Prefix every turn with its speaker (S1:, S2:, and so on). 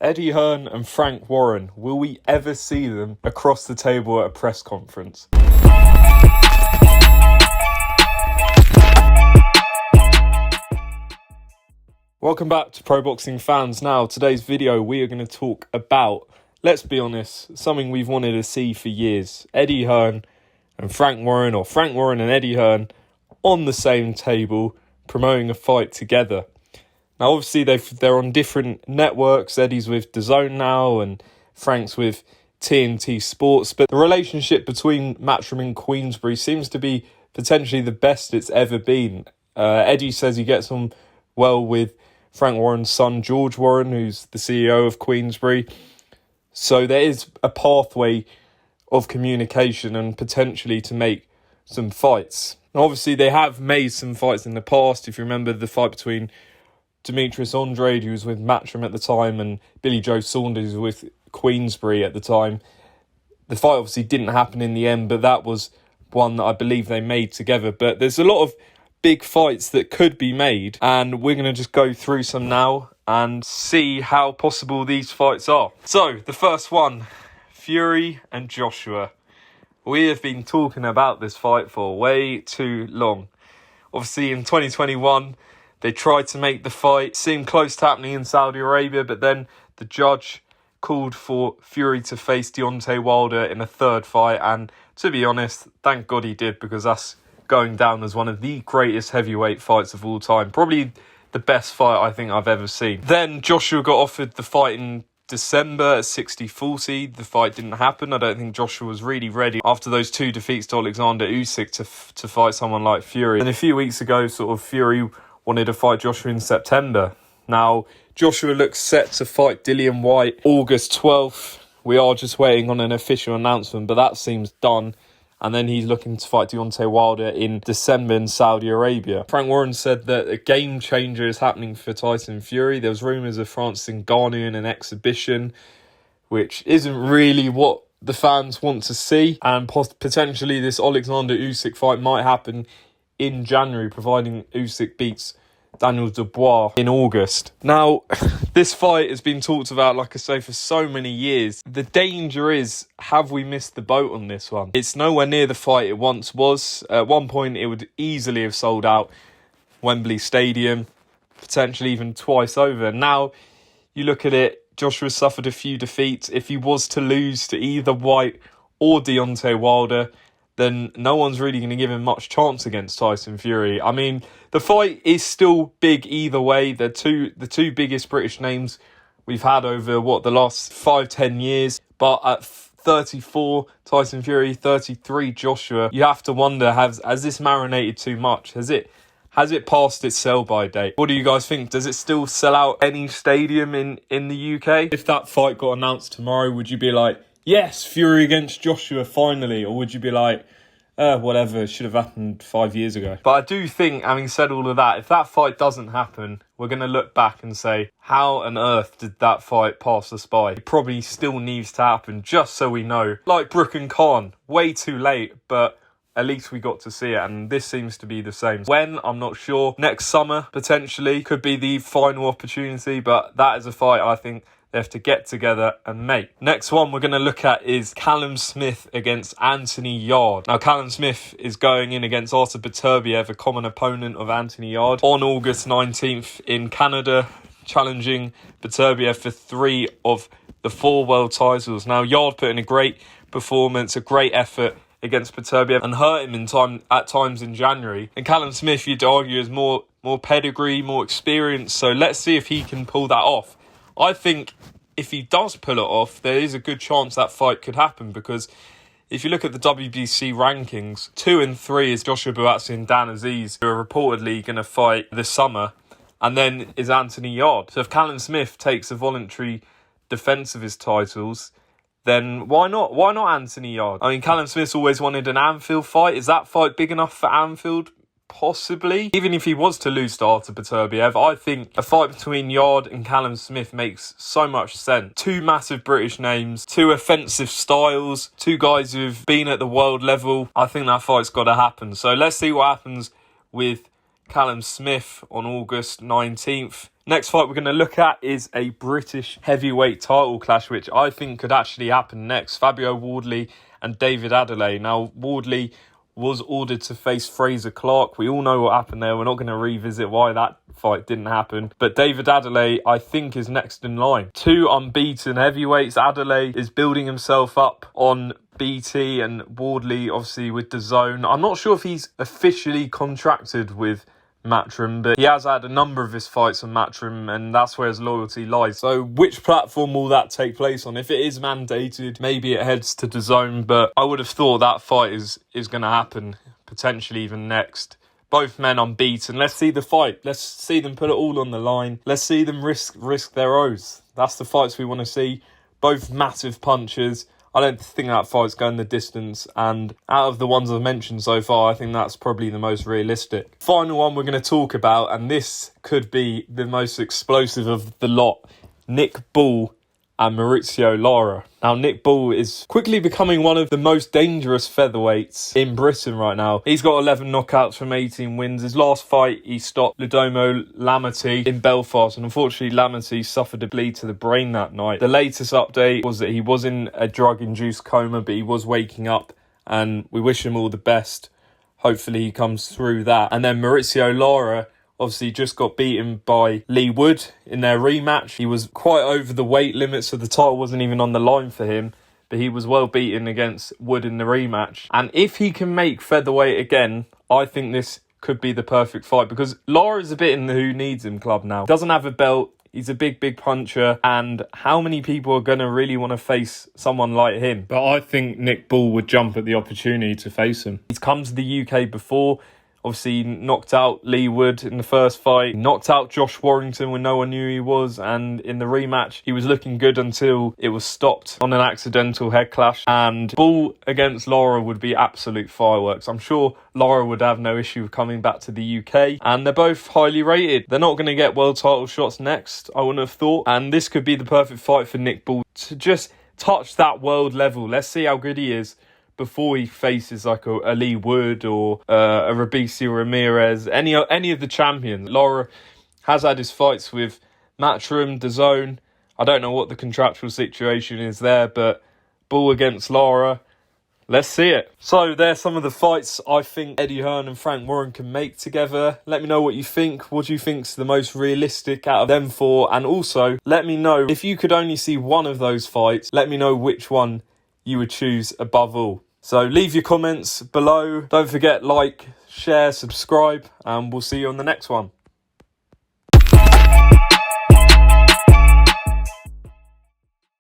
S1: Eddie Hearn and Frank Warren, will we ever see them across the table at a press conference? Welcome back to Pro Boxing Fans. Now, today's video we are going to talk about, let's be honest, something we've wanted to see for years. Eddie Hearn and Frank Warren, or Frank Warren and Eddie Hearn on the same table promoting a fight together. Now, obviously, they're on different networks. Eddie's with DAZN now and Frank's with TNT Sports. But the relationship between Matchroom and Queensberry seems to be potentially the best it's ever been. Eddie says he gets on well with Frank Warren's son, George Warren, who's the CEO of Queensberry. So there is a pathway of communication and potentially to make some fights. And obviously, they have made some fights in the past. If you remember the fight between Demetrius Andrade, who was with Matchroom at the time, and Billy Joe Saunders, who was with Queensberry at the time. The fight obviously didn't happen in the end, but that was one that I believe they made together. But there's a lot of big fights that could be made, and we're going to just go through some now and see how possible these fights are. So, the first one, Fury and Joshua. We have been talking about this fight for way too long. Obviously, in 2021... they tried to make the fight seem close to happening in Saudi Arabia, but then the judge called for Fury to face Deontay Wilder in a third fight. And to be honest, thank God he did, because that's going down as one of the greatest heavyweight fights of all time. Probably the best fight I think I've ever seen. Then Joshua got offered the fight in December at 60-40. The fight didn't happen. I don't think Joshua was really ready after those two defeats to Alexander Usyk to fight someone like Fury. And a few weeks ago, Fury wanted to fight Joshua in September. Now, Joshua looks set to fight Dillian Whyte August 12th. We are just waiting on an official announcement, but that seems done. And then he's looking to fight Deontay Wilder in December in Saudi Arabia. Frank Warren said that a game changer is happening for Tyson Fury. There was rumours of Francis Ngannou in an exhibition, which isn't really what the fans want to see. And potentially this Alexander Usyk fight might happen in January, providing Usyk beats Daniel Dubois in August. Now, this fight has been talked about, like I say, for so many years. The danger is, have we missed the boat on this one? It's nowhere near the fight it once was. At one point, it would easily have sold out Wembley Stadium, potentially even twice over. Now, you look at it, Joshua suffered a few defeats. If he was to lose to either Whyte or Deontay Wilder, then no one's really going to give him much chance against Tyson Fury. I mean, the fight is still big either way. They're the two biggest British names we've had over, the last 5-10 years. But at 34, Tyson Fury, 33, Joshua, you have to wonder, has this marinated too much? Has it passed its sell-by date? What do you guys think? Does it still sell out any stadium in the UK? If that fight got announced tomorrow, would you be like, yes, Fury against Joshua finally? Or would you be like, whatever, it should have happened 5 years ago? But I do think, having said all of that, if that fight doesn't happen, we're going to look back and say, how on earth did that fight pass us by? It probably still needs to happen, just so we know. Like Brook and Khan, way too late, but at least we got to see it, and this seems to be the same. When? I'm not sure. Next summer, potentially, could be the final opportunity, but that is a fight I think they have to get together and make. Next one we're going to look at is Callum Smith against Anthony Yarde. Now, Callum Smith is going in against Artur Beterbiev, a common opponent of Anthony Yarde, on August 19th in Canada, challenging Beterbiev for 3 of the 4 world titles. Now, Yarde put in a great performance, a great effort against Beterbiev and hurt him at times in January. And Callum Smith, you'd argue, is more pedigree, more experience. So let's see if he can pull that off. I think if he does pull it off, there is a good chance that fight could happen, because if you look at the WBC rankings, 2 and 3 is Joshua Buatsi and Dan Aziz, who are reportedly going to fight this summer, and then is Anthony Yarde. So if Callum Smith takes a voluntary defence of his titles, then why not? Why not Anthony Yarde? I mean, Callum Smith's always wanted an Anfield fight. Is that fight big enough for Anfield? Possibly. Even if he was to lose to Artur Beterbiev, I think a fight between Yarde and Callum Smith makes so much sense. 2 massive British names, 2 offensive styles, 2 guys who've been at the world level. I think that fight's got to happen. So let's see what happens with Callum Smith on August 19th. Next fight we're going to look at is a British heavyweight title clash, which I think could actually happen next. Fabio Wardley and David Adeleye. Now, Wardley was ordered to face Fraser Clark. We all know what happened there. We're not going to revisit why that fight didn't happen. But David Adeleye, I think, is next in line. 2 unbeaten heavyweights. Adeleye is building himself up on BT, and Wardley, obviously, with DAZN. I'm not sure if he's officially contracted with Matchroom, but he has had a number of his fights on Matchroom, and that's where his loyalty lies. So which platform will that take place on? If it is mandated, maybe it heads to DAZN, but I would have thought that fight is going to happen, potentially even next. Both men unbeaten. Let's see the fight. Let's see them put it all on the line. Let's see them risk their oaths. That's the fights we want to see. Both massive punches. I don't think that fight's going the distance, and out of the ones I've mentioned so far, I think that's probably the most realistic. Final one we're going to talk about, and this could be the most explosive of the lot, Nick Bull and Maurizio Lara. Now, Nick Bull is quickly becoming one of the most dangerous featherweights in Britain right now. He's got 11 knockouts from 18 wins. His last fight, he stopped Ludomo Lamati in Belfast, and unfortunately Lamati suffered a bleed to the brain that night. The latest update was that he was in a drug-induced coma, but he was waking up, and we wish him all the best. Hopefully he comes through that. And then Maurizio Lara obviously just got beaten by Lee Wood in their rematch. He was quite over the weight limit, so the title wasn't even on the line for him. But he was well beaten against Wood in the rematch. And if he can make featherweight again, I think this could be the perfect fight, because Lara's a bit in the who needs him club now. Doesn't have a belt. He's a big puncher. And how many people are going to really want to face someone like him? But I think Nick Bull would jump at the opportunity to face him. He's come to the UK before. Obviously, knocked out Lee Wood in the first fight. Knocked out Josh Warrington when no one knew he was. And in the rematch, he was looking good until it was stopped on an accidental head clash. And Bull against Lara would be absolute fireworks. I'm sure Lara would have no issue with coming back to the UK. And they're both highly rated. They're not going to get world title shots next, I wouldn't have thought. And this could be the perfect fight for Nick Bull to just touch that world level. Let's see how good he is before he faces like a Lee Wood or a Robeisy Ramirez, any of the champions. Lara has had his fights with Matchroom, DAZN. I don't know what the contractual situation is there, but Bull against Lara, let's see it. So there's some of the fights I think Eddie Hearn and Frank Warren can make together. Let me know what you think. What do you think's the most realistic out of them four? And also, let me know if you could only see one of those fights, let me know which one you would choose above all. So leave your comments below. Don't forget, like, share, subscribe, and we'll see you on the next one.